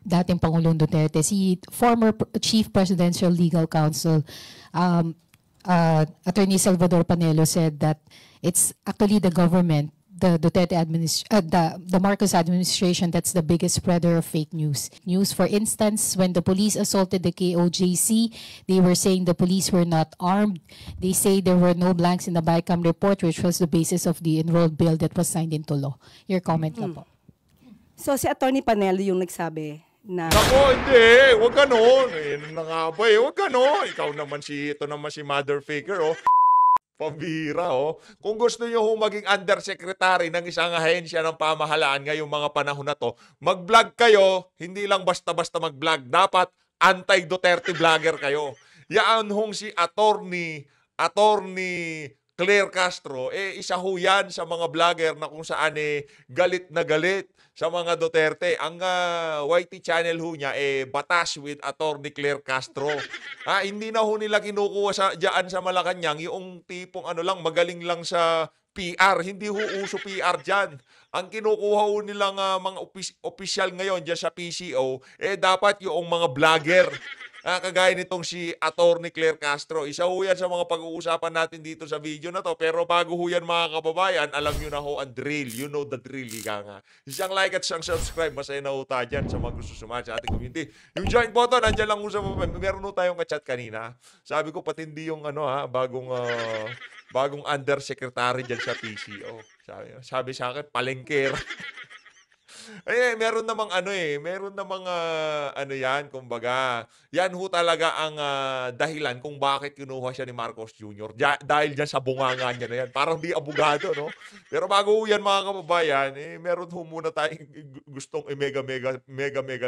dating Pangulong Duterte, si former Chief Presidential Legal Counsel, Attorney Salvador Panelo, said that it's actually the government, the Duterte the Marcos administration, that's the biggest spreader of fake news. For instance, when the police assaulted the KOJC, they were saying the police were not armed. They say there were no blanks in the BICAM report, which was the basis of the enrolled bill that was signed into law. Your comment lang po. So si Attorney Panelo yung nagsabi na... Nako, hindi. Huwag ganon. Na nga ba eh. Huwag ganon. Ikaw naman ito naman si mother faker, oh. Pambira, oh. Kung gusto nyo maging undersecretary ng isang ahensya ng pamahalaan ngayong mga panahon na to, mag-vlog kayo, hindi lang basta-basta mag-vlog. Dapat anti-Duterte vlogger kayo. Yan si attorney Claire Castro, isa ho yan sa mga vlogger na kung saan galit na galit sa mga Duterte. Ang YT channel ho niya, Batas with Attorney Claire Castro. Hindi na ho nila kinukuha dyan sa Malacanang yung tipong magaling lang sa PR. Hindi ho uso PR dyan. Ang kinukuha ho nilang mga opisyal ngayon dyan sa PCO, dapat yung mga vlogger. Kagaya nitong si Attorney Claire Castro. Isa ho yan sa mga pag-uusapan natin dito sa video na to. Pero bago ho yan mga kababayan, alam nyo na ho ang drill. You know the drill, ika nga. Isang like at isang subscribe. Masaya na ho tayo dyan sa mga gusto sumama sa ating community. Yung join button, andyan lang ho sa baba. Meron ho tayong ka-chat kanina. Sabi ko, patindi yung bagong undersecretary dyan sa PCO. Sabi sa akin, palengker. Meron namang yan, kumbaga. Yan ho talaga ang dahilan kung bakit kinuha siya ni Marcos Jr. Dahil dyan sa bunganga niya na yan. Parang di abogado, no? Pero bago ho yan mga kababayan, meron ho muna tayong gustong mega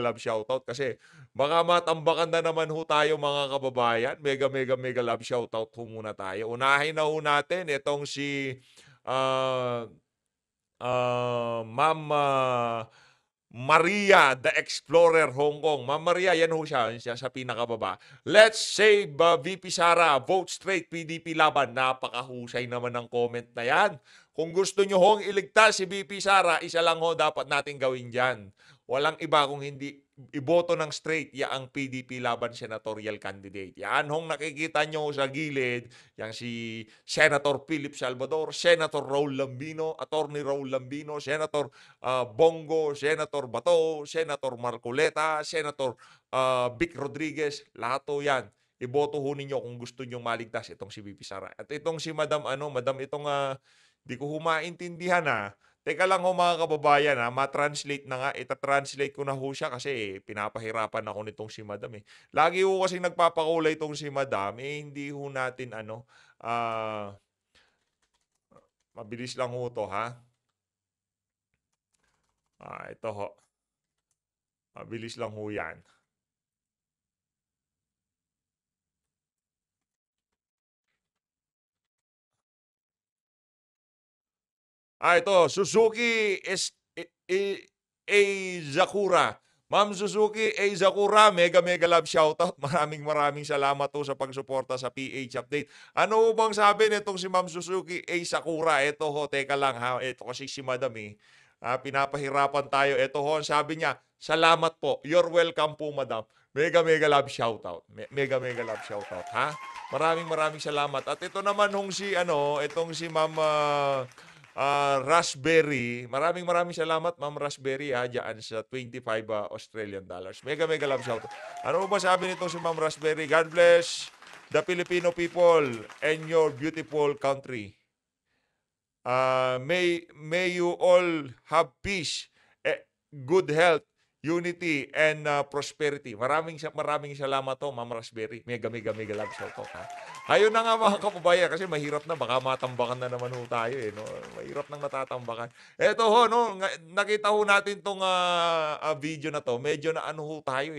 love shoutout. Kasi baka matambakan na naman ho tayo mga kababayan. Mega love shoutout ho muna tayo. Unahin na ho natin itong si... Ma'am Maria, the Explorer, Hong Kong. Ma'am Maria, yan ho siya sa pinakababa. Let's save VP Sara. Vote straight, PDP laban. Napakahusay naman ng comment na yan. Kung gusto nyo hong iligtas si VP Sara, isa lang ho dapat natin gawin dyan. Walang iba kung hindi iboto ng straight ang PDP laban senatorial candidate. Yan hong nakikita nyo sa gilid, yang si Senator Philip Salvador, Senator Raul Lambino, Attorney Raul Lambino, Senator Bongo, Senator Bato, Senator Marcoleta, Senator Vic Rodriguez, lahat ho yan. Iboto ho ninyo kung gusto nyo maligtas itong si VP Sara. At itong si Madam itong di ko humaintindihan Teka lang ho mga kababayan ma-translate na nga. Ita-translate ko na ho siya kasi pinapahirapan ako nitong si Madam Lagi ho kasi nagpapakulay itong si Madam hindi ho natin mabilis lang ho to ito ho. Mabilis lang ho yan. Ito, Suzuki Zakura. Ma'am Suzuki Zakura, mega love shoutout. Maraming salamat po sa pagsuporta sa PH Update. Ano bang sabi nitong si Ma'am Suzuki Zakura? Ito ho, teka lang Ito kasi si Madam pinapahirapan tayo. Ito ho, sabi niya, salamat po. You're welcome po, Madam. Mega love shoutout. Mega love shoutout, Maraming salamat. At ito naman itong si Ma'am Raspberry. Maraming salamat, Ma'am Raspberry, dyan sa 25 Australian dollars. Mega love shout. Ano ba sabi nito si Ma'am Raspberry? God bless the Filipino people and your beautiful country. May you all have peace, good health, unity, and prosperity. Maraming salamat to, Ma'am Raspberry. Mega love shout out. Ayun na nga mga kababayan kasi mahirap na. Baka matambakan na naman ho tayo no? Mahirap nang natatambakan. Eto ho, nakita ho natin tong video na to. Medyo na ho tayo.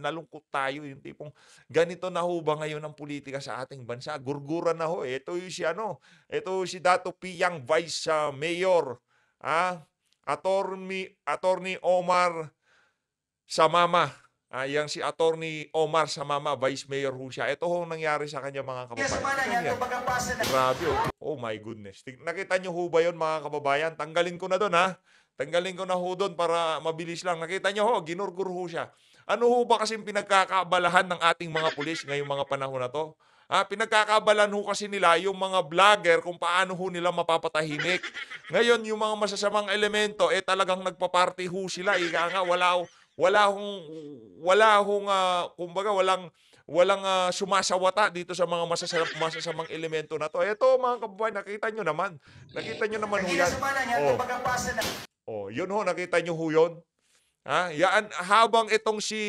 Nalungkot tayo. Yung tipong ganito na ho ba ngayon ang politika sa ating bansa? Gurguran na ho. Ito yung si Dato Piyang Vice Mayor. Attorney Omar Samama. Yang si Attorney Omar Samama, Vice Mayor ho siya. Ito ho nangyari sa kanya mga kababayan. Grabe oh my goodness. Nakita nyo ho ba yun mga kababayan? Tanggalin ko na doon Tanggalin ko na ho doon para mabilis lang. Nakita nyo ho, ginurgur ho siya. Ano ho ba kasing pinagkakaabalahan ng ating mga pulis ngayong mga panahon na to? Pinagkakabalan ho kasi nila yung mga vlogger kung paano ho nila mapapatahimik. Ngayon, yung mga masasamang elemento, talagang nagpa-party ho sila. Ika nga, kumbaga, walang sumasawata dito sa mga masasamang elemento na to. Ito, mga kababayan, nakita nyo naman. Nakita nyo naman ho yan. Yun ho, nakita nyo ho yun. Yan, habang itong si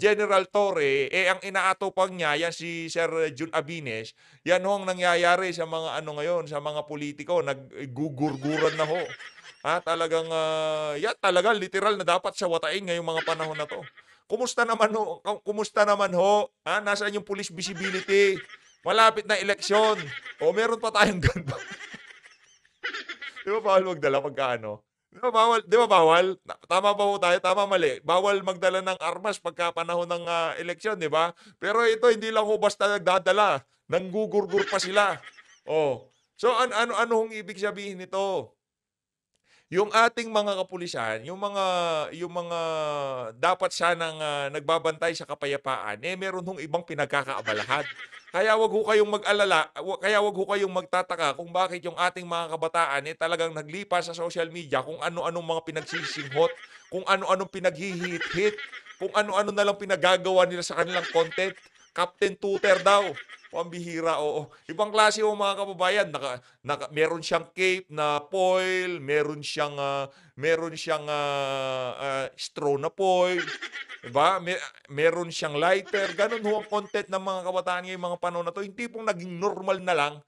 General Torre, ang inaatupag niya, yan si Sir Jun Abines, yan ho ang nangyayari sa mga ngayon, sa mga politiko, naggugurguran na ho. Talagang, talaga, literal na dapat sawatain ngayong mga panahon na to. Kumusta naman ho? Nasaan yung police visibility? Malapit na eleksyon. Meron pa tayong ganda. Di ba bawal magdala pagka Di ba bawal? Tama ba ho tayo? Tama, mali. Bawal magdala ng armas pagka panahon ng eleksyon, di ba? Pero ito, hindi lang ho basta nagdadala. Nanggugurgur pa sila. So, ano hong ibig sabihin nito? Yung ating mga kapulisan, yung mga dapat sanang nagbabantay sa kapayapaan, meron hong ibang pinagkakaabalahan. Kaya wag ho kayong mag-alala, kaya wag ho kayong magtataka kung bakit yung ating mga kabataan talagang naglipas sa social media kung ano-anong mga pinagsisinghot, kung ano-anong pinaghihit-hit, kung ano-ano na lang pinagagawa nila sa kanilang content. Captain Tutor daw. Pambihira, oo. Ibang klase ho mga kababayan. Meron siyang cape na foil, meron siyang straw na foil. Diba? Meron siyang lighter. Ganun ho ang content ng mga kabataan ngayong mga panahon na to. Hindi pong naging normal na lang.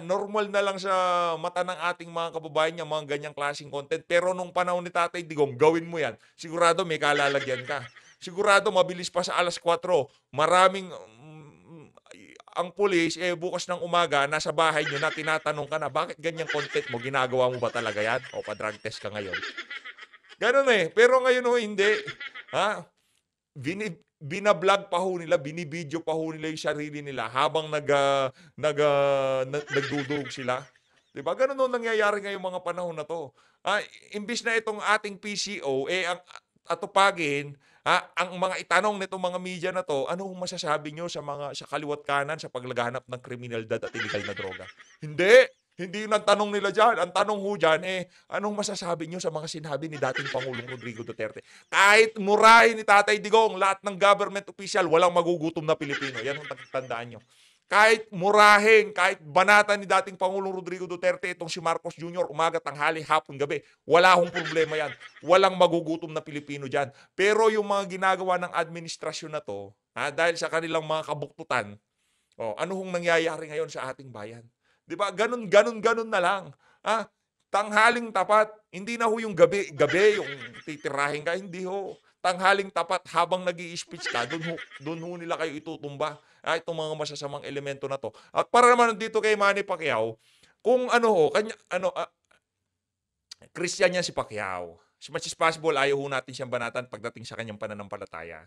Normal na lang sa mata ng ating mga kababayan yung mga ganyang klaseng content. Pero nung panahon ni Tatay Digong, gawin mo yan. Sigurado may kalalagyan ka. Sigurado mabilis pa sa alas 4. Maraming ang pulis, bukas ng umaga, nasa bahay nyo na, tinatanong ka na, bakit ganyang content mo? Ginagawa mo ba talaga yan? O pa-drug test ka ngayon? Ganun Pero ngayon hindi. Binablog pa ho nila, binibideo pa ho nila yung sarili nila habang nagdudurog sila. Diba? Ganun ho nangyayari ngayong mga panahon na to. Imbis na itong ating PCO, ang atupagin, ang mga itanong nitong mga media na to, ano masasabi nyo sa kaliwat kanan sa paglaghanap ng kriminalidad at illegal na droga? Hindi yung tanong nila dyan. Ang tanong ho dyan, anong masasabi nyo sa mga sinabi ni dating Pangulong Rodrigo Duterte? Kahit murahin ni Tatay Digong, lahat ng government official, walang magugutom na Pilipino. Yan ang tandaan nyo. Kahit murahin, kahit banatan ni dating Pangulong Rodrigo Duterte itong si Marcos Jr. umaga, tanghali, hapon, gabi, wala hong problema yan. Walang magugutom na Pilipino dyan. Pero yung mga ginagawa ng administrasyon na to, dahil sa kanilang mga kabuktutan, ano hong nangyayari ngayon sa ating bayan? Diba? Ganun na lang. Tanghaling tapat, hindi na ho yung gabi yung titirahin ka, hindi ho. Tanghaling tapat habang nag-i-speech ka, doon ho nila kayo itutumba. Itong mga masasamang elemento na to. At para naman dito kay Manny Pacquiao, kung Christian yan si Pacquiao. As much as possible, ayaw ho natin siyang banatan pagdating sa kanyang pananampalataya.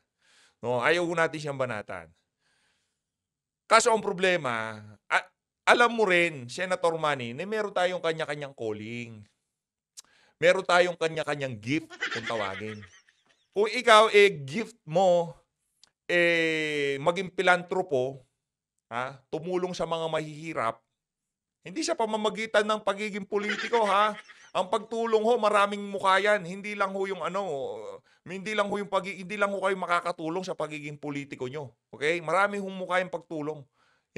No, ayaw ho natin siyang banatan. Kaso ang problema, alam mo rin, Senator Manny, na meron tayong kanya-kanyang calling. Meron tayong kanya-kanyang gift, kung tawagin. Kung ikaw, gift mo, maging pilantropo, tumulong sa mga mahihirap, hindi sa pamamagitan ng pagiging politiko, Ang pagtulong ho, maraming mukha yan. Hindi lang ho kayo makakatulong sa pagiging politiko nyo. Okay? Maraming mukha yung pagtulong.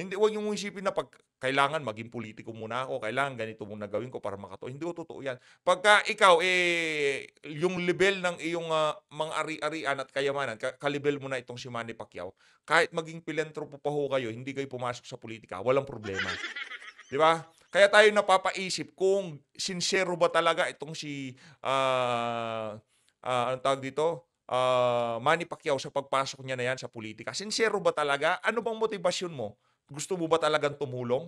Huwag yung isipin na kailangan maging politiko muna ako, kailangan ganito muna gawin ko para makatulong. Hindi ko totoo yan. Pagka ikaw, yung level ng iyong mga ari-arian at kayamanan, kalibel mo na itong si Manny Pacquiao, kahit maging pilantropo pa ho kayo, hindi kayo pumasok sa politika, walang problema. Di ba? Kaya tayo napapaisip kung sincero ba talaga itong si, anong tawag dito? Manny Pacquiao sa pagpasok niya na yan sa politika. Sincero ba talaga? Ano bang motivasyon mo? Gusto mo ba talagang tumulong?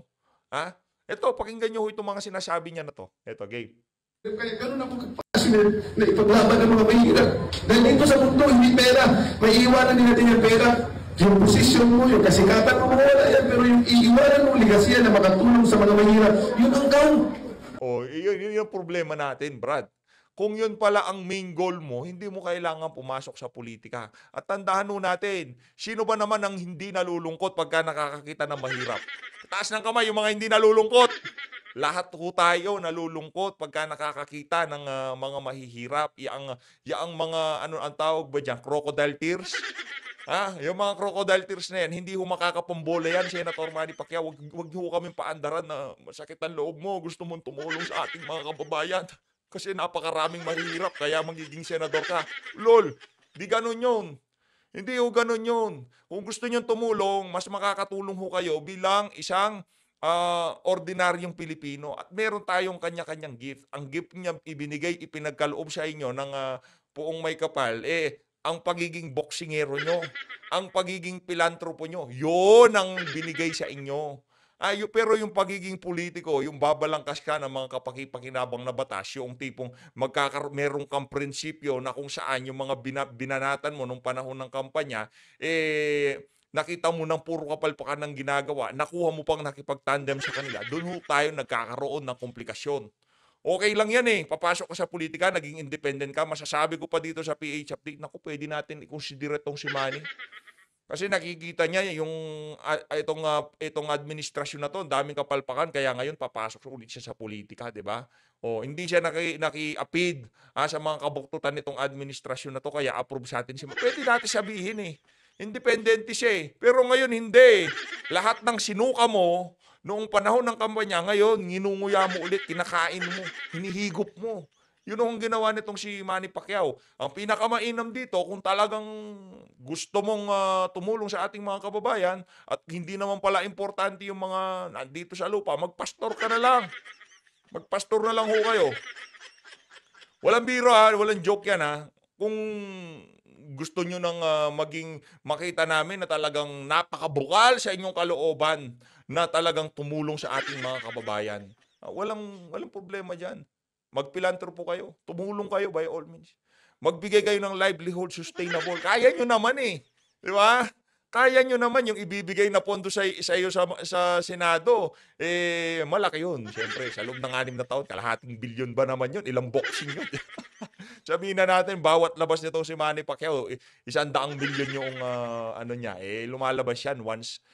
Ito, pakinggan nyo itong mga sinasabi niya na to. Ito, Gabe. Kaya ganun ako kapassionate na ipaglaban ng mga mahirap. Dahil dito sa mundo, hindi pera. May iiwanan din natin yung pera. Yung posisyon mo, yung kasikatan mo, wala yan. Pero yung iiwanan mo, ligasiyan na makatulong sa mga mahirap, yun ang count. Oh, yun yung problema natin, Brad. Kung yun pala ang main goal mo, hindi mo kailangan pumasok sa politika. At tandaan ho natin, sino ba naman ang hindi nalulungkot pagka nakakakita ng mahirap? Taas ng kamay yung mga hindi nalulungkot. Lahat ho tayo nalulungkot pagka nakakakita ng mga mahihirap. Yang mga, ano ang tawag ba dyan, crocodile tears? Yung mga crocodile tears na yan, hindi ho makakapambola yan, Senator Manny Pacquiao. Wag ho kaming paandaran na masakit ang loob mo, gusto mong tumulong sa ating mga kababayan. Kasi napakaraming mahirap, kaya magiging senador ka. Lol, di ganun yun. Hindi ho ganun yun. Kung gusto nyo tumulong, mas makakatulong ho kayo bilang isang ordinaryong Pilipino. At meron tayong kanya-kanyang gift. Ang gift niya ibinigay, ipinagkaloob sa inyo ng Puong May Kapal, ang pagiging boksingero nyo, ang pagiging pilantropo nyo, yun ang binigay sa inyo. Pero yung pagiging politiko, yung babalangkas ka ng mga kapakipakinabang na batas, yung tipong meron kang prinsipyo na kung saan yung mga binanatan mo nung panahon ng kampanya, nakita mo ng puro kapalpakan ng ginagawa, nakuha mo pang nakipagtandem sa kanila, doon ho tayo nagkakaroon ng komplikasyon. Okay lang yan papasok ka sa politika, naging independent ka, masasabi ko pa dito sa PH Update, naku, pwede natin i-consider itong si Manny. Kasi nakikita niya yung itong administrasyon na to, daming kapalpakan, kaya ngayon papasok ulit siya sa politika, 'di ba? Hindi siya naki-appeal sa mga kabuktutan nitong administrasyon na to, kaya approve sa atin siya. Pwede natin sabihin independente siya Pero ngayon hindi. Lahat ng sinuka mo noong panahon ng kampanya, ngayon nginunguya mo ulit, kinakain mo, hinihigop mo. Yun ang ginawa nitong si Manny Pacquiao. Ang pinakamainam dito, kung talagang gusto mong tumulong sa ating mga kababayan at hindi naman pala importante yung mga nandito sa lupa, magpastor ka na lang. Magpastor na lang ho kayo. Walang biro walang joke yan Kung gusto nyo nang makita namin na talagang napakabukal sa inyong kalooban na talagang tumulong sa ating mga kababayan, walang problema dyan. Magpilantropo kayo. Tumulong kayo by all means. Magbigay kayo ng livelihood sustainable. Kaya nyo naman Di ba? Kaya nyo naman yung ibibigay na pondo sa iyo sa Senado. Malaki yun. Siyempre, sa loob ng 6 na taon, kalahating bilyon ba naman yun? Ilang boxing yun? Sabihin na natin, bawat labas nito si Manny Pacquiao, 100 milyon yung niya. Lumalabas yan once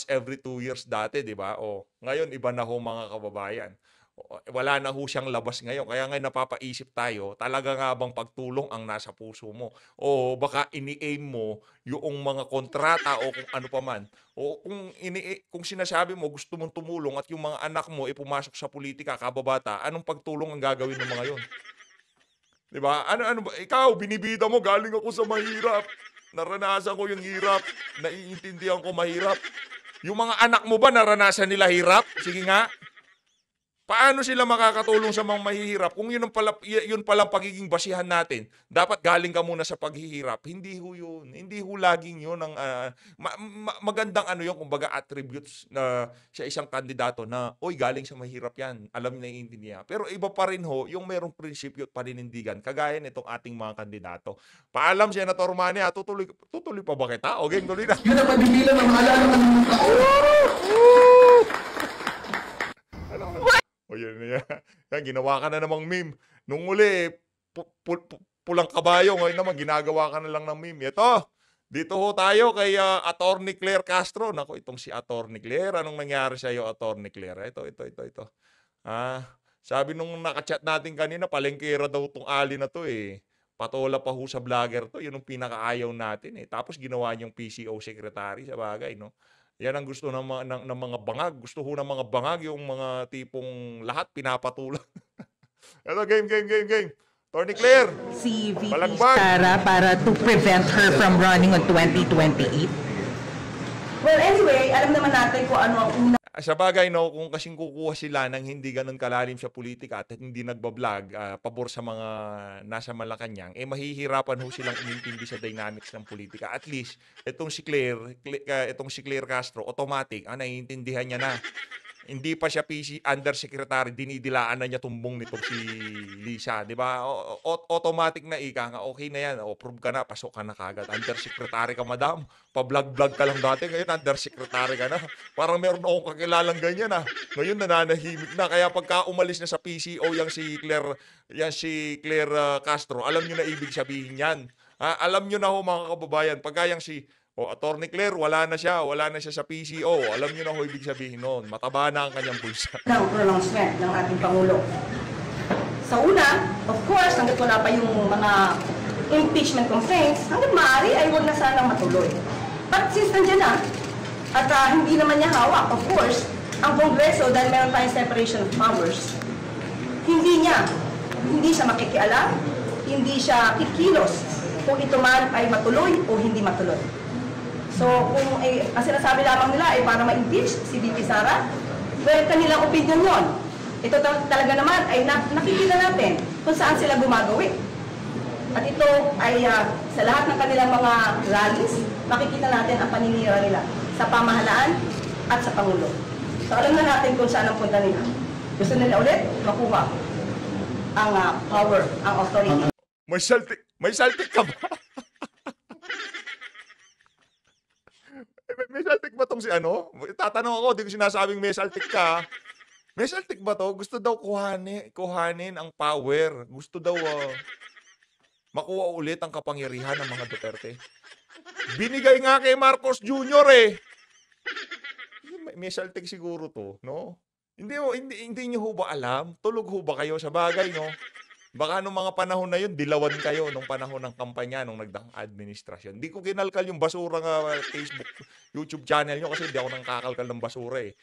every 2 years dati, di ba? Ngayon, iba na ho mga kababayan. Wala na ho siyang labas ngayon. Kaya ngayon napapaisip tayo, talaga nga bang pagtulong ang nasa puso mo? O baka ini-aim mo yung mga kontrata o kung ano pa man. O kung sinasabi mo gusto mong tumulong at yung mga anak mo pumasok sa politika, kababata, anong pagtulong ang gagawin ng mga yon? Diba? Ano ba? Ikaw, binibida mo, galing ako sa mahirap. Naranasan ko yung hirap. Naiintindihan ko mahirap. Yung mga anak mo ba naranasan nila hirap? Sige nga. Paano sila makakatulong sa mga mahihirap? Kung yun palang pagiging basihan natin, dapat galing ka muna sa paghihirap. Hindi ho yun. Hindi ho laging yun ang magandang yun, kumbaga attributes na sa isang kandidato na, galing sa mahirap yan. Alam na iintindihan. Pero iba pa rin ho, yung merong prinsipyo at paninindigan, kagaya nitong ating mga kandidato. Paalam, Senator Manny, tutuloy pa ba kita? O, game, tuloy na. Yun ang mabibilang ng maalala ka ng tao. Yan, ginawa ka na namang meme. Nung uli, pulang kabayo. Ngayon naman, ginagawa ka na lang ng meme. Dito ho tayo kay Attorney Claire Castro. Naku, itong si Attorney Claire. Anong nangyari sa iyo, Attorney Claire? Ito. Sabi nung nakachat natin kanina, palengkera daw tong ali na to Patola pa ho sa vlogger to. Yun ang pinakaayaw natin Tapos ginawa niyong PCO secretary sa bagay, no? Yan ang gusto ng mga bangag. Gusto ho ng mga bangag yung mga tipong lahat pinapatulang. Ito, game. Attorney Claire. Si VP Balagbag. Sara para to prevent her from running on 2028? Well, anyway, alam naman natin kung ano ang una. Sa bagay, no, kung kasing kukuha sila ng hindi ganun kalalim sa politika at hindi nagbablog, pabor sa mga nasa Malacanang, mahihirapan ho silang umintindi sa dynamics ng politika. At least, itong si Claire Castro, automatic, naiintindihan niya na Hindi pa siya PC undersecretary, dinidilaan na niya tumbong nitong si Lisa, di ba? Automatic na ika nga, okay na yan. O, prove ka na, pasok ka na kagad. Undersecretary ka, madam. Pa-vlog-vlog ka lang dati, ngayon undersecretary ka na. Parang meron akong kakilalang ganyan ah. Ngayon nananahimik na. Kaya pagka umalis na sa PCO yang si Claire Castro, alam nyo na ibig sabihin yan. Alam nyo na ho mga kababayan, pagka yang si Attorney Claire, wala na siya sa PCO. Alam niyo na ho ibig sabihin noon. Mataba na ang kanyang bulsa. Ng pronouncement ng ating Pangulo. Sa una, of course, hanggat wala pa yung mga impeachment complaints, hanggat maaari ay huwag na sanang matuloy. But since nandiyan na, at hindi naman niya hawak, of course, ang Kongreso, dahil meron tayong separation of powers, hindi siya makikialam, hindi siya kikilos kung ito man ay matuloy o hindi matuloy. So, kung ang sinasabi lamang nila ay para ma-impeach si VP Sara, well, kanilang opinion yon. Ito talaga naman ay nakikita natin kung saan sila gumagawi. At ito ay sa lahat ng kanilang mga rallies, makikita natin ang paninira nila sa pamahalaan at sa Pangulo. So, alam na natin kung saan ang punta nila. Gusto nila ulit makuha ang power, ang authority. May saltik ka ba? May saltik ba tong si ano? Tatanong ako, di ko sinasabing may saltik ka. May saltik ba to? Gusto daw kuhanin ang power. Gusto daw makuha ulit ang kapangyarihan ng mga Duterte. Binigay nga kay Marcos Jr. eh. May saltik siguro to, no? Hindi niyo ho ba alam? Tulog ho ba kayo sa bagay, no? Baka nung mga panahon na yun, dilawan kayo nung panahon ng kampanya, nung nagdang administrasyon. Hindi ko kinalkal yung basura nga Facebook, YouTube channel nyo kasi hindi ako nang kakalkal ng basura eh.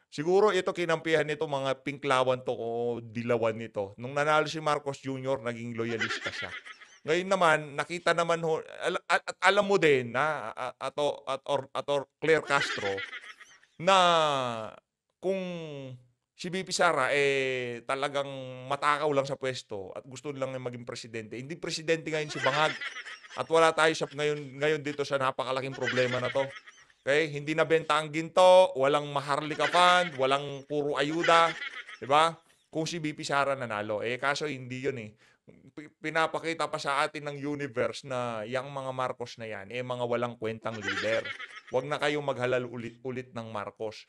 Siguro ito kinampihan nito, mga pinklawan to o dilawan nito. Nung nanalo si Marcos Jr., naging loyalista siya. Ngayon naman, nakita naman ho, at alam mo din na Claire Castro na kung si VP Sara talagang matakaw lang sa pwesto at gusto lang na maging presidente. Hindi presidente ngayon si Bangag. At wala tayo ngayon dito sa napakalaking problema na to. Okay? Hindi nabenta ang ginto, walang Maharlika Fund, walang puro ayuda, 'di ba? Kung si VP Sara nanalo, kaso hindi 'yun eh. Pinapakita pa sa atin ng universe na yang mga Marcos na yan, mga walang kwentang leader. Huwag na kayong maghalal ulit ng Marcos.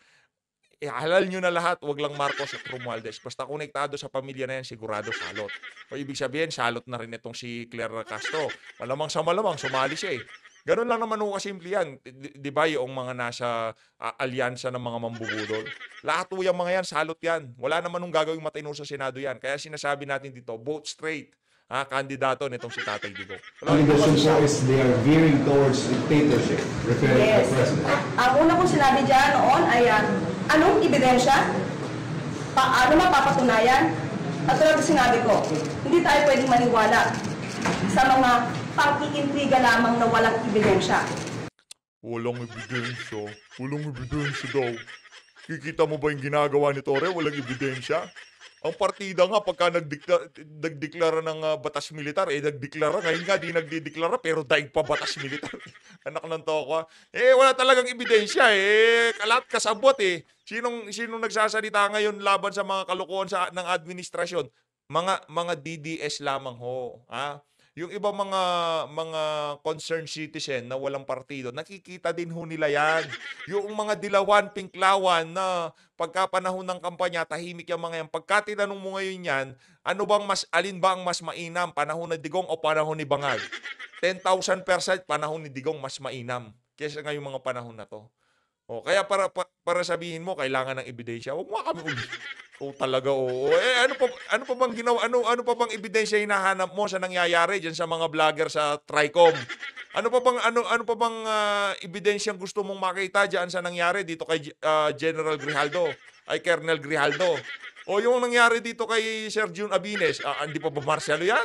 Halal nyo na lahat, wag lang Marcos at Romualdez. Basta konektado sa pamilya na yan, sigurado salot. O ibig sabihin, salot na rin itong si Claire Castro. Malamang sa malamang, sumali siya eh. Ganun lang naman ho kasimple yan. Di ba yung mga nasa alyansa ng mga mambubudol? Lahat ho yung mga yan, salot yan. Wala naman nung gagawing matino sa Senado yan. Kaya sinasabi natin dito, vote straight. Kandidato nitong si Tatay Digong. Allegation po is they are veering towards dictatorship, referring to the president. Ang una kong sinabi dyan noon ay anong ebidensya? Paano mapapatunayan? At tulad sinabi ko, hindi tayo pwedeng maniwala sa mga pang-iintriga lamang na walang ebidensya. Walang ebidensya? Walang ebidensya daw. Kikita mo ba yung ginagawa ni Torre? Walang ebidensya? Ang partida nga, pagka nagdeklara ng batas militar, nagdeklara. Ngayon nga, di nagdideklara, pero daig pa batas militar. Anak ng toko. Wala talagang ebidensya. Kalat kasabot eh. Sinong nagsasalita ngayon laban sa mga kalokohan ng administrasyon? Mga DDS lamang ho. Yung iba mga concerned citizen na walang partido, nakikita din ho nila yan. Yung mga dilawan, pinklawan na pagkapanahon ng kampanya, tahimik yung mga yan. Pagka tinanong mo ngayon yan, alin ba ang mas mainam? Panahon ni Digong o panahon ni Bangag? 10,000% panahon ni Digong mas mainam kaysa ngayong mga panahon na to. Kaya para sabihin mo, kailangan ng ebidensya. Huwag mo kami ulit. Talaga oo. Ano pa bang ginawa? Ano pa bang ebidensya hinahanap mo sa nangyayari diyan sa mga vlogger sa Tricom? Ano pa bang ebidensyang gusto mong makita diyan sa nangyari dito kay General Grijaldo, ay Colonel Grijaldo? O yung nangyari dito kay Sir June Abines, hindi pa ba Marcelo yan?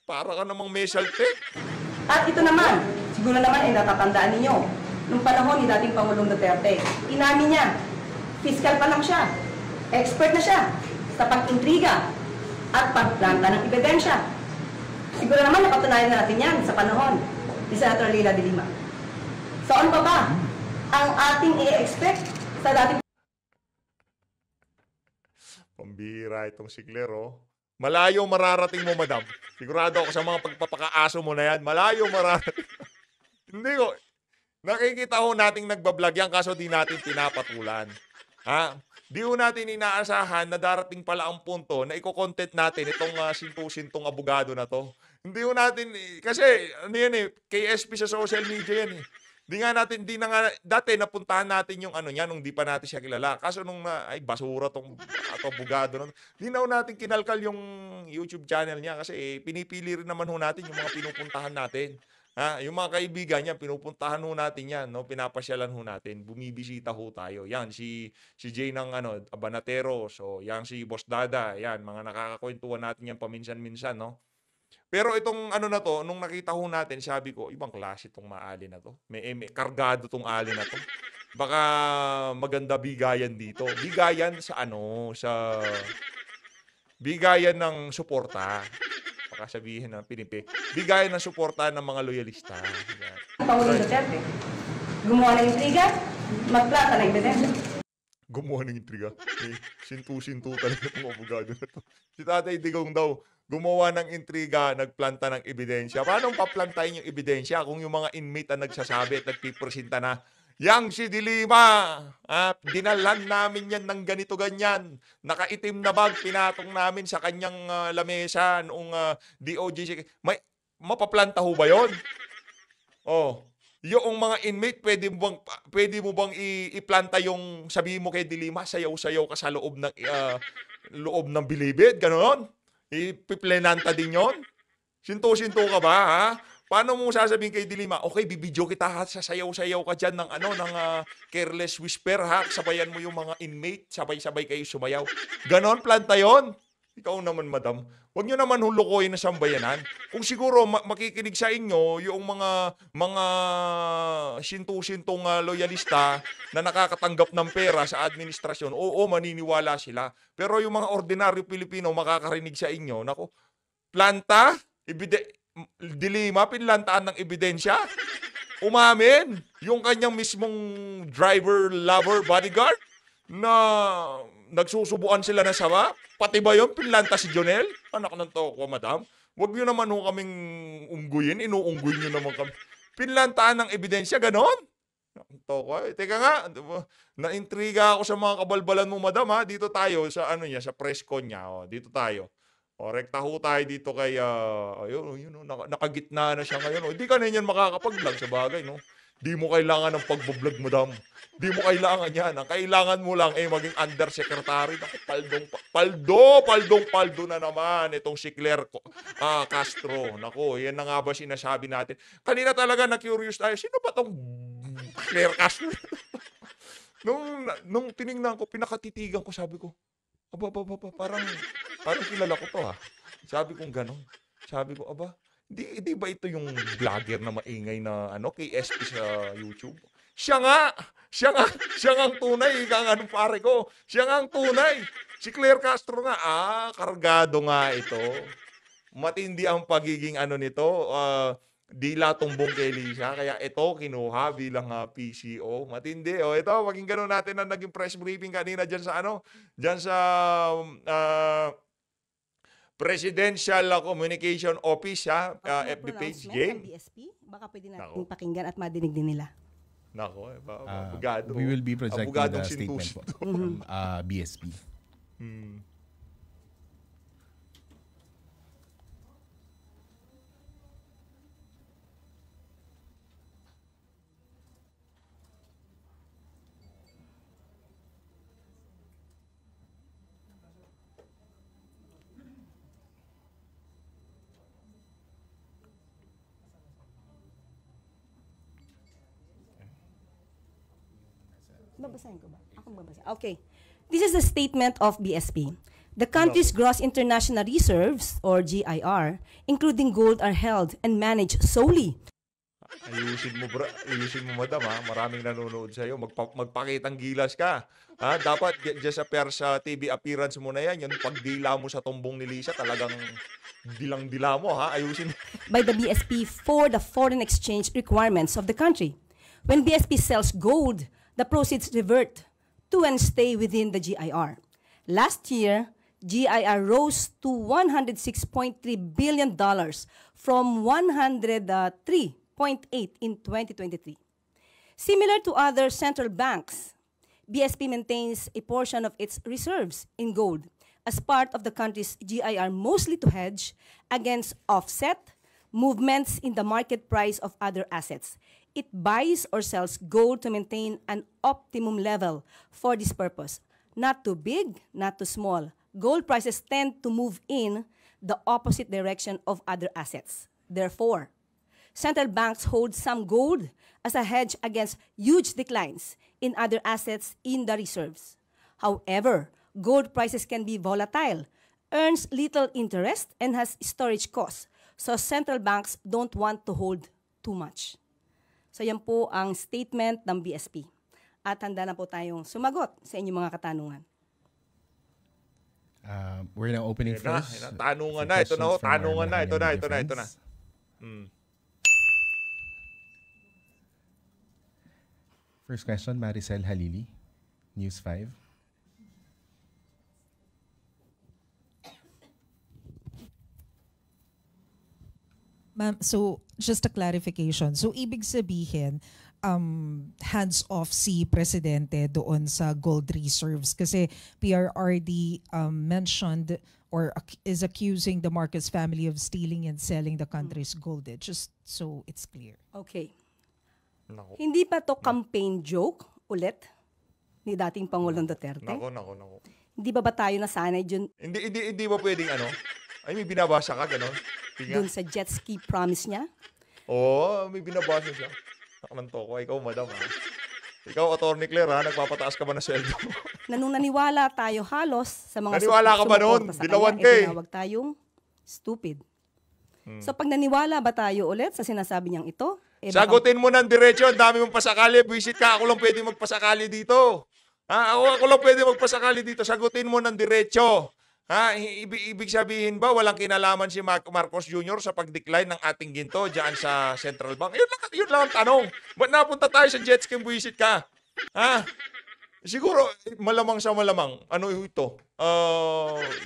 Para ka namang may salte. At ito naman, siguro naman ay natatandaan ninyo, nung panahon ni dating Pangulong Duterte, inamin niya, fiscal pa lang siya. Expert na siya sa pag-intriga at pagplanta ng ebidensya. Siguro naman napatunayan na natin yan sa panahon ni Senator Leila de Lima. So ano pa ba ang ating i-expect sa dating... Pambihira itong si Claire, oh. Malayo mararating mo, madam. Sigurado ako sa mga pagpapakaaso mo na yan. Malayo mararating. Hindi ko. Nakikita ho nating nagbablog yan kaso di natin pinapatulan. Ha? Di ho natin inaasahan na darating pala ang punto na i-content natin itong sintong abogado na to. Hindi ho natin, kasi ano yan eh, KSP sa social media yan eh. Di na nga, dati napuntahan natin yung ano niya nung di pa natin siya kilala. Kaso nung ay basura tong abogado na. Di na ho natin kinalkal yung YouTube channel niya kasi pinipili rin naman ho natin yung mga pinupuntahan natin. Ha, yung mga kaibigan niya, pinupuntahan ho natin yan, no? Pinapasyalan ho natin, bumibisita ho tayo. Yan, si Jay ng Abanatero, so yan si Boss Dada, yan, mga nakakakwentuhan natin yan paminsan-minsan, no? Pero itong ano na to, nung nakita ho natin, sabi ko, ibang klase itong maali na to. May kargado tong ali na to. Baka maganda bigayan dito. Bigayan sa bigayan ng suporta. Baka sabihin ng Pinipi. Bigayan ng suporta ng mga loyalista. Pangulong Duterte, gumawa ng intriga, magplata ng ebidensya. Gumawa ng intriga. Sintu-sintu talaga itong abogado na to. Si Tatay Digong daw, gumawa ng intriga, nagplanta ng ebidensya. Paano paplantayin yung ebidensya kung yung mga inmate ang nagsasabi at nagpipresenta na, yang si Dilima, dinalan namin yan ng ganito-ganyan. Nakaitim na bag, pinatong namin sa kanyang lamesa noong DOJ. Mapaplanta ho ba yun? Oh, yung mga inmate, pwede mo bang iplanta yung sabihin mo kay Dilima, sayaw-sayaw ka sa loob ng bilibid, gano'n? Ipiplenanta din yon. Sinto-sinto ka ba, ha? Paano mo sasabihin kay Dilima, okay, bibidyo kita, ha? Sasayaw-sayaw ka dyan ng careless whisper, ha? Sabayan mo yung mga inmate, sabay-sabay kayo sumayaw. Ganon, planta yon. Ikaw naman, madam. Huwag nyo naman hulukoyin na sambayanan. Kung siguro makikinig sa inyo yung mga sintu-sintong loyalista na nakakatanggap ng pera sa administrasyon, oo, maniniwala sila. Pero yung mga ordinaryo Pilipino makakarinig sa inyo, nako, planta, Dilima, pinlantaan ng ebidensya, umamin yung kanyang mismong driver, lover, bodyguard na nagsusubuan sila na sama. Pati ba yun, pinlanta si Jonel? Anak ng toko, madam. Huwag nyo naman ho kaming ungguyin. Inuungguy nyo naman kami. Pinlantaan ng ebidensya, ganon? Toko, teka nga, naintriga ako sa mga kabalbalan mo, madam, ha? Dito tayo sa sa press con niya. O, dito tayo. O, rekta ho tayo dito kay, nakagitna na siya ngayon. Hindi ka na yan makakapag-vlog sa bagay, no? Di mo kailangan ng pagbablog, madam. Di mo kailangan yan. Ang kailangan mo lang maging undersecretary. Paldo na naman itong si Claire Castro. Naku, yan na nga ba sinasabi natin? Kanina talaga na-curious tayo. Sino ba tong Claire Castro? nung tinignan ko, pinakatitigan ko, sabi ko, parang kilala ko to, ha. Sabi kong ganon. Sabi ko, Di ba ito yung vlogger na maingay na KSP sa YouTube? Siya nga ang tunay, anong pare ko. Siya nga ang tunay. Si Claire Castro nga, kargado nga ito. Matindi ang pagiging nito, dila tumbong kay Lisa, kaya ito kinuha bilang PCO. Matindi. O ito, maging gano'n natin na naging press briefing kanina dyan sa Presidential Communication Office, FB page, game. BSP, baka pwede natin pakinggan at madinig din nila. Nako, abogado. We will be projecting the statement po from BSP. Babasahin ko ba? Ako babasa. Okay. This is a statement of BSP. The country's gross international reserves, or GIR, including gold, are held and managed solely. Ayusin mo, madam, ha? Maraming nanonood sa'yo. Magpakitang gilas ka. Ha? Dapat dyan sa TV appearance mo na yan, yung pagdila mo sa tumbong ni Lisa, talagang dilang-dila mo, ha? Ayusin mo. By the BSP for the foreign exchange requirements of the country. When BSP sells gold, the proceeds revert to and stay within the GIR. Last year, GIR rose to $106.3 billion from $103.8 in 2023. Similar to other central banks, BSP maintains a portion of its reserves in gold as part of the country's GIR, mostly to hedge against offset movements in the market price of other assets. It buys or sells gold to maintain an optimum level for this purpose. Not too big, not too small. Gold prices tend to move in the opposite direction of other assets. Therefore, central banks hold some gold as a hedge against huge declines in other assets in the reserves. However, gold prices can be volatile, earns little interest, and has storage costs. So central banks don't want to hold too much. So yan po ang statement ng BSP. At handa na po tayong sumagot sa inyong mga katanungan. We're now opening first. Tanungan na. Ito na. Tanungan na. Ito na. First question, Maricel Halili, News 5. Ma'am, so just a clarification. So ibig sabihin, hands off si Presidente doon sa gold reserves kasi PRRD mentioned or is accusing the Marcos family of stealing and selling the country's gold. Just so it's clear. Okay. Nako. Hindi pa to campaign joke ulit ni dating Pangulong Duterte? Nako. Hindi ba tayo nasanay dun, Hindi ba pwedeng Ay, may binabasa ka, gano'n? dun sa jet ski promise niya? Oo, may binabasa siya. Nakananto ko. Ikaw, madam, ha? Ikaw, Atty. Claire, ha? Nagpapataas ka ba na sweldo? Na nung naniwala tayo halos sa mga Naniwala ka ba nun? sumuporta sa Dilawan kanya, ka eh. tinawag tayong stupid. So pag naniwala ba tayo ulit sa sinasabi niyang ito? Sagutin mo ng diretso. Ang dami mong pasakali. Visit ka. Ako lang pwede magpasakali dito. Ha? Ako lang pwede magpasakali dito. Sagutin mo ng diretso. Ha? Ibig sabihin ba walang kinalaman si Marcos Jr. sa pag-decline ng ating ginto diyan sa Central Bank? Yun lang ang tanong. Ba't napunta tayo sa jet ski visit ka? Ha? Siguro malamang sa malamang. Ano ito?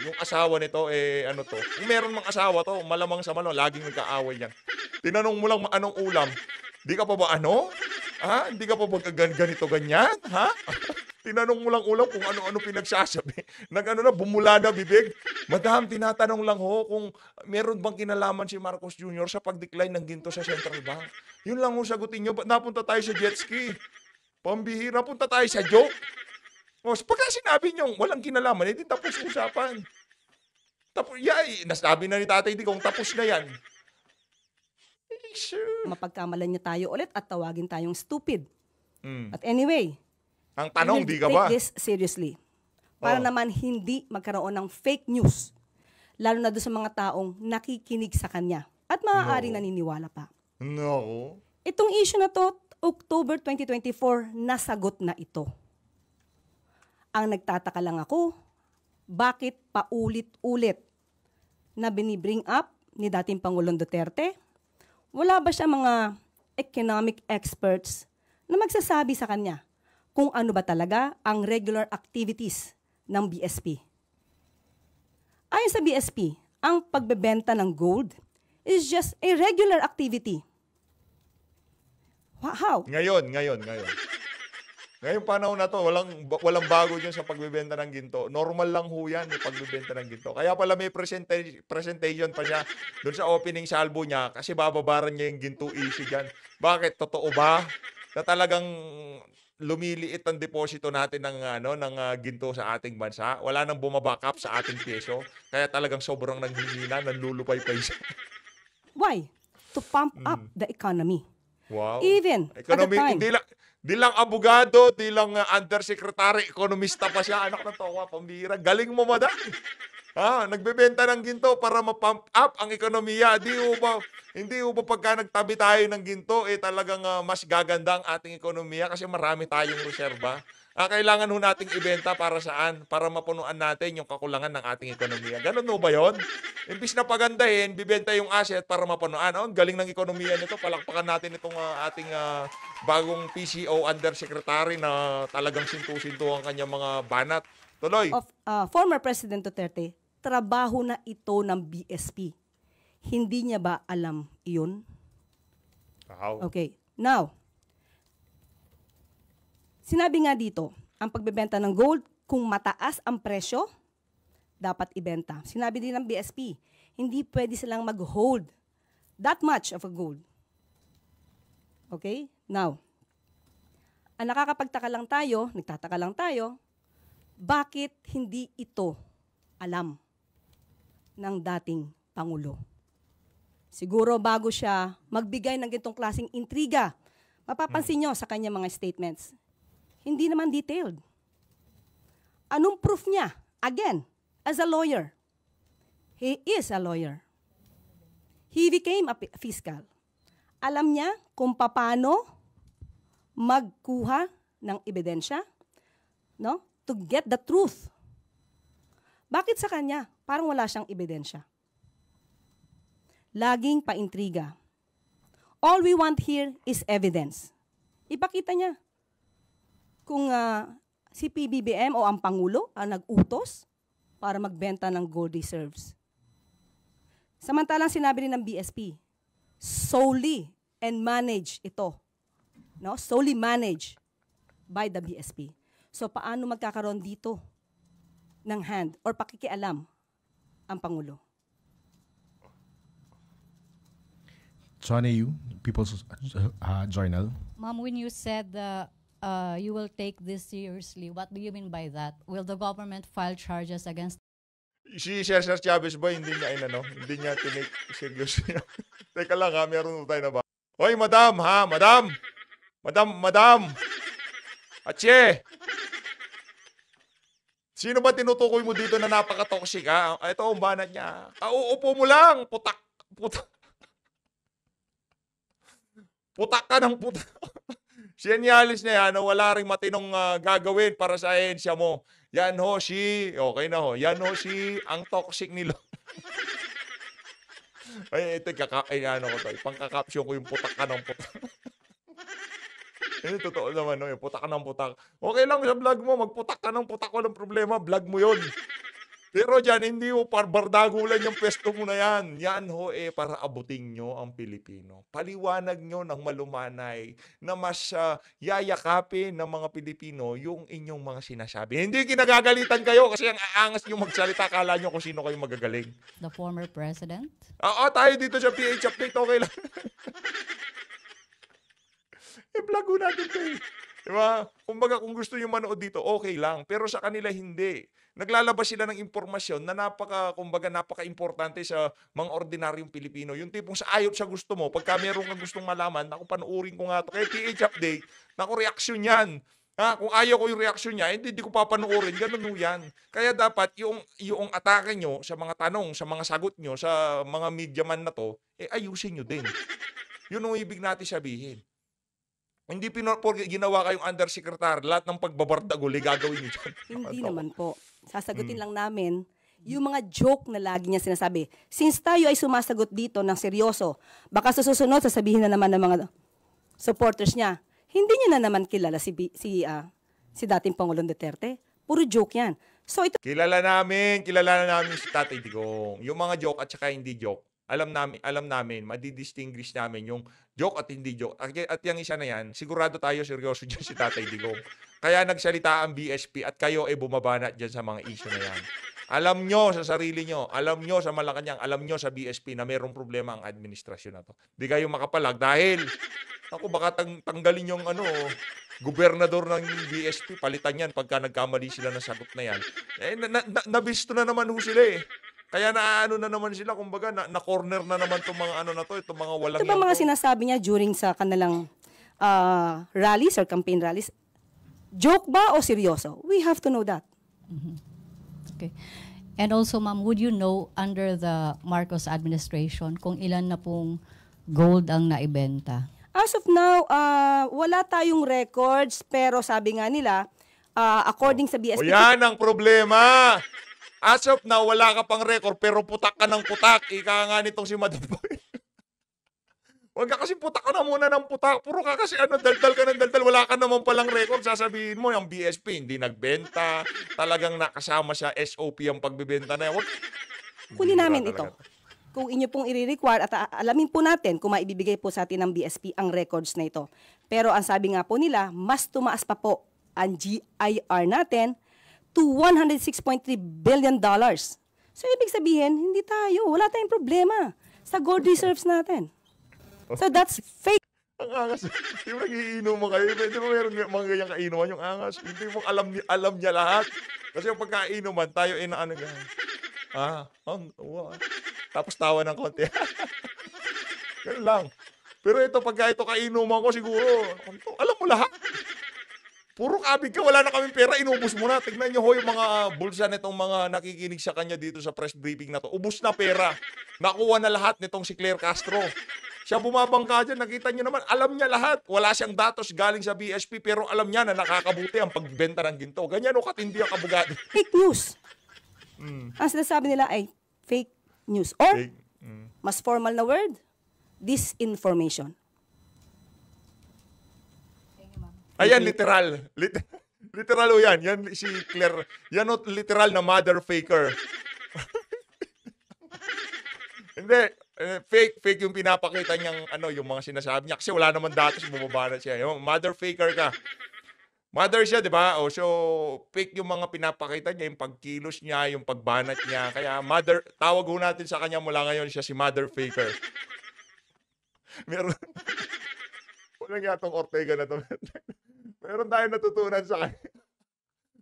Yung asawa nito ano to? Kung meron mang asawa to, malamang sa malamang laging nagkaaway yan. Tinanong mo lang anong ulam. Di ka pa ba ano? Ha? Hindi ka pa ba ganito ganyan? Ha? Tinanong mo lang ulam kung ano-ano pinagsasabi. Bumula na bibig. Madam, tinatanong lang ho kung meron bang kinalaman si Marcos Jr. sa pag-decline ng ginto sa Central Bank. Yun lang ho sagutin nyo. Ba't napunta tayo sa jet ski? Pambihira, punta tayo sa joke. O, pagka sinabi nyo, walang kinalaman, hindi tapos usapan. Tapos, nasabi na ni Tatay Di kung tapos na yan. Sure. Mapagkamalan niya tayo ulit at tawagin tayong stupid. But anyway, ang tanong, di ka ba? take this seriously. Para naman hindi magkaroon ng fake news. Lalo na doon sa mga taong nakikinig sa kanya. At maaaring naniniwala pa. No. Itong issue na to, October 2024, nasagot na ito. Ang nagtataka lang ako, bakit paulit-ulit na binibring up ni dating Pangulong Duterte? Wala ba siya mga economic experts na magsasabi sa kanya kung ano ba talaga ang regular activities ng BSP? Ayon sa BSP, ang pagbebenta ng gold is just a regular activity. How? Ngayon. Ngayong panahon na to, walang bago dyan sa pagbebenta ng ginto. Normal lang ho yan yung pagbebenta ng ginto. Kaya pala may presentation pa siya doon sa opening salvo niya kasi bababaran niya yung ginto issue dyan. Bakit? Totoo ba na talagang lumiliit ang deposito natin ng ginto sa ating bansa? Wala nang bumabackup sa ating peso. Kaya talagang sobrang nanghihina, nanlulupay-pay siya. Why? To pump up the economy. Wow. Even economy, at the time. Di lang abogado, di lang undersecretary, ekonomista pa siya. Anak ng towa, pambihira. Galing mo, madam. Nagbebenta ng ginto para ma-pump up ang ekonomiya. Hindi ba pagka nagtabi tayo ng ginto, talagang mas gaganda ang ating ekonomiya kasi marami tayong reserba. Kailangan ho nating ibenta para saan? Para mapunuan natin yung kakulangan ng ating ekonomiya. Ganun ho ba yun? Imbis na pagandahin, bibenta yung asset para mapunuan. Ang galing ng ekonomiya nito. Palakpakan natin itong ating bagong PCO undersecretary na talagang sintu-sintu ang kanyang mga banat Tuloy. of former President Duterte, trabaho na ito ng BSP. Hindi niya ba alam iyon? Wow. Okay. Now, sinabi nga dito, ang pagbebenta ng gold, kung mataas ang presyo, dapat ibenta. Sinabi din ng BSP, hindi pwede silang mag-hold that much of a gold. Okay? Now, ang nagtataka lang tayo, bakit hindi ito alam ng dating Pangulo? Siguro bago siya magbigay ng ganitong klaseng intriga, mapapansin nyo sa kanya mga statements, hindi naman detailed. Anong proof niya? Again, as a lawyer. He is a lawyer. He became a fiscal. Alam niya kung paano magkuha ng ebidensya, no? To get the truth. Bakit sa kanya? Parang wala siyang ebidensya. Laging paintriga. All we want here is evidence. Ipakita niya kung si PBBM o ang Pangulo ang nag-utos para magbenta ng gold reserves. Samantalang sinabi rin ng BSP, solely and manage ito. No? Solely managed by the BSP. So paano magkakaroon dito ng hand or pakikialam ang Pangulo? Chone Yu, People's Journal. Ma'am, when you said you will take this seriously, what do you mean by that? Will the government file charges against? Si Cesar Chavez ba, hindi niya hindi niya tinake serious. Teka lang ha, meron tayo na ba? Hoy, madam ha, madam! Madam! Atche! Sino ba tinutukoy mo dito na napaka-toxic ha? Ito ang banat niya. Upo mo lang, putak ka ng putak. Sinyalis niya yan na wala ring matinong gagawin para sa ahensya mo. Yan ho si, okay na ho, yan ho si ang toxic nilo. Ay, ito, pangkakapsyon ko yung putak ka ng putak. Eh, totoo naman, no? Yung putak ka ng putak. Okay lang sa vlog mo, magputak ka ng putak, walang problema, vlog mo yun. Pero dyan, hindi mo bardagulan yung pwesto mo na yan. Yan ho para abutin nyo ang Pilipino. Paliwanag nyo ng malumanay na mas yayakapin ng mga Pilipino yung inyong mga sinasabi. Hindi kinagagalitan kayo kasi ang aangas nyo magsalita, kala nyo kung sino kayo magagaling. The former president? Oo, tayo dito sa PH Update, okay lang. Vlog ko natin ito eh. Diba? Kumbaga, kung gusto nyo manood dito, okay lang. Pero sa kanila, hindi. Naglalabas sila ng impormasyon na napaka-importante sa mga ordinaryong Pilipino. Yung tipong sa ayot sa gusto mo, pagka meron kang gustong malaman, naku, panuurin ko nga ito. Kaya PH Update, naku, reaksyon yan. Ha, kung ayaw ko yung reaksyon niya, hindi ko papanuorin. Ganun yan. Kaya dapat yung atake nyo sa mga tanong, sa mga sagot nyo, sa mga media man na to, ayusin nyo din. Yun ang ibig natin sabihin. Hindi ginawa kayong undersecretary, lahat ng pagbabardaguli gagawin niyo dyan. Hindi naman po. Sasagutin lang namin yung mga joke na lagi niya sinasabi. Since tayo ay sumasagot dito ng seryoso, baka sa susunod sasabihin na naman ng mga supporters niya, hindi niya na naman kilala si dating Pangulong Duterte. Puro joke yan. So ito Kilala namin si Tatay Digong. Yung mga joke at saka hindi joke. Alam namin, madidistinguish namin yung joke at hindi joke. At yung isa na yan, sigurado tayo seryoso dyan si Tatay Digong. Kaya nagsalita ang BSP at kayo bumabana dyan sa mga issue na yan. Alam nyo sa sarili nyo, alam nyo sa Malacanang, alam nyo sa BSP na mayroong problema ang administrasyon na to. Di kayo makapalag dahil, baka tanggalin yung gobernador ng BSP, palitan yan pagka nagkamali sila ng sagot na yan. Nabisto na naman ho sila eh. Kaya na naman sila, kumbaga, na-corner na naman itong mga itong mga walang ito ba mga sinasabi niya during sa kanilang rallies or campaign rallies? Joke ba o seryoso? We have to know that. Mm-hmm. Okay. And also, ma'am, would you know under the Marcos administration kung ilan na pong gold ang naibenta? As of now, wala tayong records, pero sabi nga nila, according sa BSP... O yan ang problema! As of now, wala ka pang record, pero putak ka ng putak. Ika nga nitong si Madam Boy. Huwag ka kasi putak ka na muna ng putak. Puro ka kasi daldal ka ng daldal. Wala ka naman palang record. Sasabihin mo, yung BSP hindi nagbenta. Talagang nakasama sa SOP ang pagbibenta na yan. Kunin namin ito. Kung inyo pong i-require at alamin po natin kung maibibigay po sa atin ng BSP ang records na ito. Pero ang sabi nga po nila, mas tumaas pa po ang GIR natin to $106.3 billion. So ibig sabihin, hindi tayo, wala tayong problema sa gold reserves natin. So that's fake. Ang angas. Di ba nagiinom mo kayo? Di ba meron mga ganyang kainuman yung angas? Hindi mo alam niya lahat. Kasi yung pagkainuman, tayo inaano ganyan. Tapos tawa ng konti. Ganun lang. Pero ito, pagka ito kainuman ko siguro, alam mo lahat. Puro kabig ka, wala na kaming pera, inubos mo na. Tignan nyo ho yung mga bulsa nitong mga nakikinig sa kanya dito sa press briefing na to. Ubus na pera. Nakuha na lahat nitong si Claire Castro. Siya bumabangka dyan, nakita nyo naman, alam niya lahat. Wala siyang datos galing sa BSP, pero alam niya na nakakabuti ang pagbenta ng ginto. Ganyan o katindi ang kabugado. Fake news. Ang sinasabi nila ay fake news. Or, mas formal na word, disinformation. Ayan, literal. Literal o yan. Yan si Claire. Yan o literal na mother faker. Hindi. Fake yung pinapakita niyang yung mga sinasabi niya. Kasi wala naman datos, bumaba na siya. Yung mother faker ka. Mother siya, di ba? So, fake yung mga pinapakita niya, yung pagkilos niya, yung pagbanat niya. Kaya mother, tawag ho natin sa kanya mula ngayon siya si mother faker. Meron. Walang yatong Ortega na to. Meron tayo natutunan sa kanya.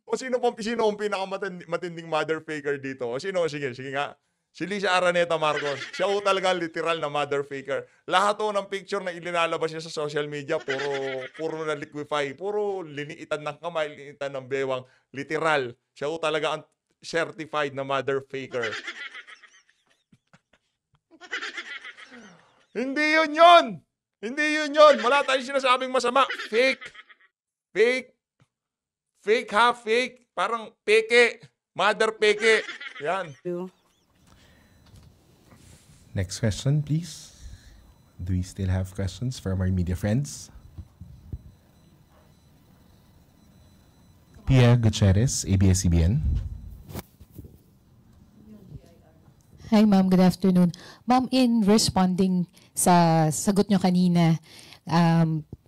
O sino ang pinakamatinding mother faker dito? O sino? Sige nga. Si Lisa Araneta Marcos. Siya ho talaga literal na mother faker. Lahat ho ng picture na ilinalabas niya sa social media, puro na liquefy. Puro liniitan ng kamay, liniitan ng bewang. Literal. Siya ho talaga ang certified na mother faker. Hindi yun yun! Hindi yun yun! Wala tayong sinasabing masama. Fake. Fake. Fake ha, fake. Parang peke. Mother peke. Yan. Next question, please. Do we still have questions from our media friends? Pia Gutierrez, ABS-CBN. Hi, ma'am. Good afternoon. Ma'am, in responding sa sagot nyo kanina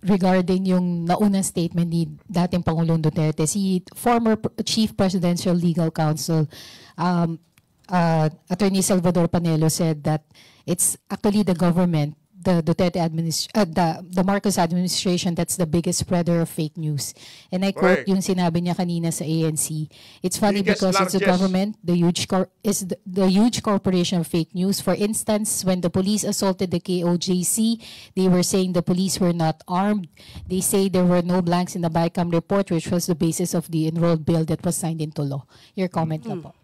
regarding yung naunang statement ni dating Pangulong Duterte, si former Chief Presidential Legal Counsel, Attorney Salvador Panelo, said that it's actually the government, the Duterte the Marcos administration that's the biggest spreader of fake news. And I quote yung sinabi niya kanina sa ANC. It's funny because it's the government, the huge corporation of fake news. For instance, when the police assaulted the KOJC, they were saying the police were not armed. They say there were no blanks in the BICAM report, which was the basis of the enrolled bill that was signed into law. Your comment na po.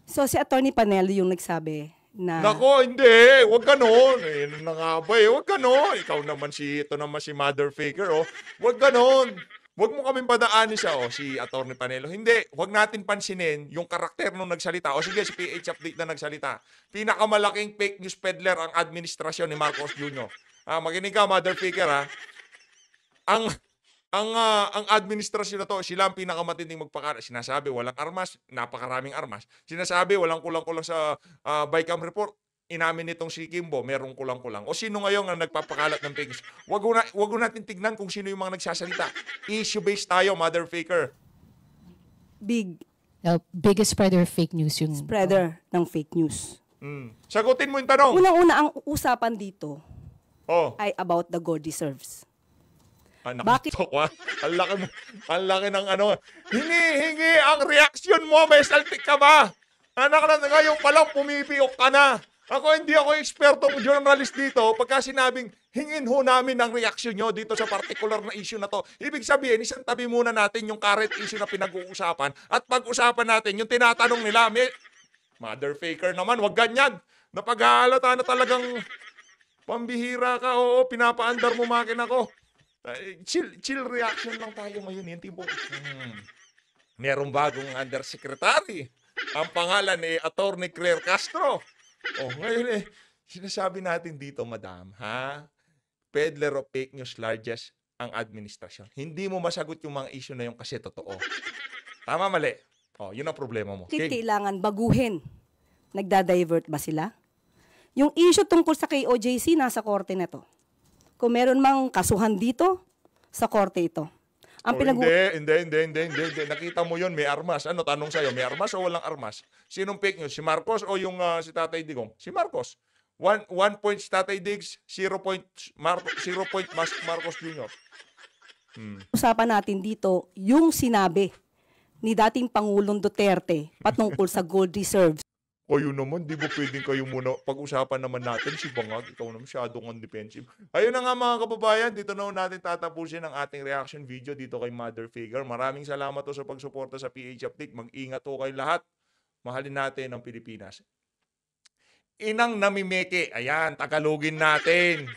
So si Attorney Panelo yung nagsabi na... Nako, hindi. Huwag ganon. Ano na nga ba eh. Huwag ganon. Ikaw naman ito naman si mother faker, oh. Huwag ganon. Huwag mo kaming padaanin siya, oh, si Attorney Panelo. Hindi. Huwag natin pansinin yung karakter nung nagsalita. O sige, si PH Update na nagsalita. Pinakamalaking fake news peddler ang administrasyon ni Marcos Jr. Makinig ka, mother faker, ha. Ang administrasyon na to, sila ang pinakamatinding magpakalat. Sinasabi, walang armas, napakaraming armas. Sinasabi, walang kulang-kulang sa BICAM report. Inamin nitong si Kimbo, merong kulang-kulang. O sino ngayon ang nagpapakalat ng fake news? Wag natin tignan kung sino yung mga nagsasalita. Issue-based tayo, mother faker. Biggest spreader of fake news yung... Spreader ng fake news. Sagutin mo yung tanong. Unang-una, ang usapan dito ay about the gold reserves. Bakit? Ang laki ng ano. Hingi ang reaksyon mo. May saltik ka ba? Anak na ngayon palang pumipiyok ka na. Hindi ako ekspertong journalist dito. Pagka sinabing, hingin ho namin ang reaksyon nyo dito sa particular na issue na to. Ibig sabihin, isang tabi muna natin yung current issue na pinag-uusapan. At pag-usapan natin, yung tinatanong nila, mother faker naman, wag ganyan. Napag-aalata na talagang pambihira ka. Oo, pinapaandar mo makina ko. Chill reaction lang tayo ngayon. Yung tipo, merong bagong undersecretary. Ang pangalan Attorney Claire Castro. Ngayon sinasabi natin dito, madam, ha? peddler of fake news largest ang administrasyon. Hindi mo masagot yung mga issue na yung kasi totoo. Tama, mali? Oh, yun ang problema mo. Bakit kailangan baguhin? Nagda-divert ba sila? Yung issue tungkol sa KOJC, nasa korte na to. Kung meron mang kasuhan dito, sa korte ito. Ang Hindi. Nakita mo yun, may armas. Ano, tanong sa'yo, may armas o walang armas? Sinong fake news? Si Marcos o yung si Tatay Digong? Si Marcos. 1 point si Tatay Diggs, 0 point Marcos Jr. Usapan natin dito yung sinabi ni dating Pangulong Duterte patungkol sa gold reserves. Kayo naman, di ba pwedeng kayo muna pag-usapan naman natin si Bangag, ikaw naman masyadong undefensive. Ayun na nga mga kababayan, dito na natin tatapusin ang ating reaction video dito kay Mother Figure. Maraming salamat po sa pagsuporta sa PH Update. Mag-ingat po kayo lahat. Mahalin natin ang Pilipinas. Inang namimeke, ayan, Tagalogin natin.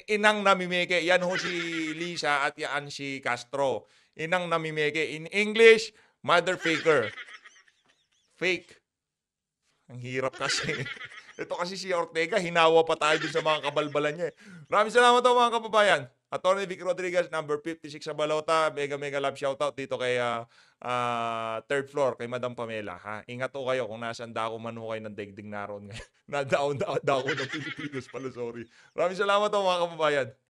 Inang namimeke, yan ho si Lisa at yan si Castro. Inang namimeke. In English, Mother Figure. Fake. Ang hirap kasi. Ito kasi si Ortega, hinawa pa tayo dun sa mga kabalbalan niya. Maraming salamat po mga kababayan. Atty. Vic Rodriguez, number 56 sa Balota. Mega love shoutout dito kay third floor, kay Madam Pamela. Ha? Ingat po kayo kung nasaan dako man ho kayo ng daigdig naroon ngayon. Nadaon dako ng Pilipinos pala, sorry. Maraming salamat po mga kababayan.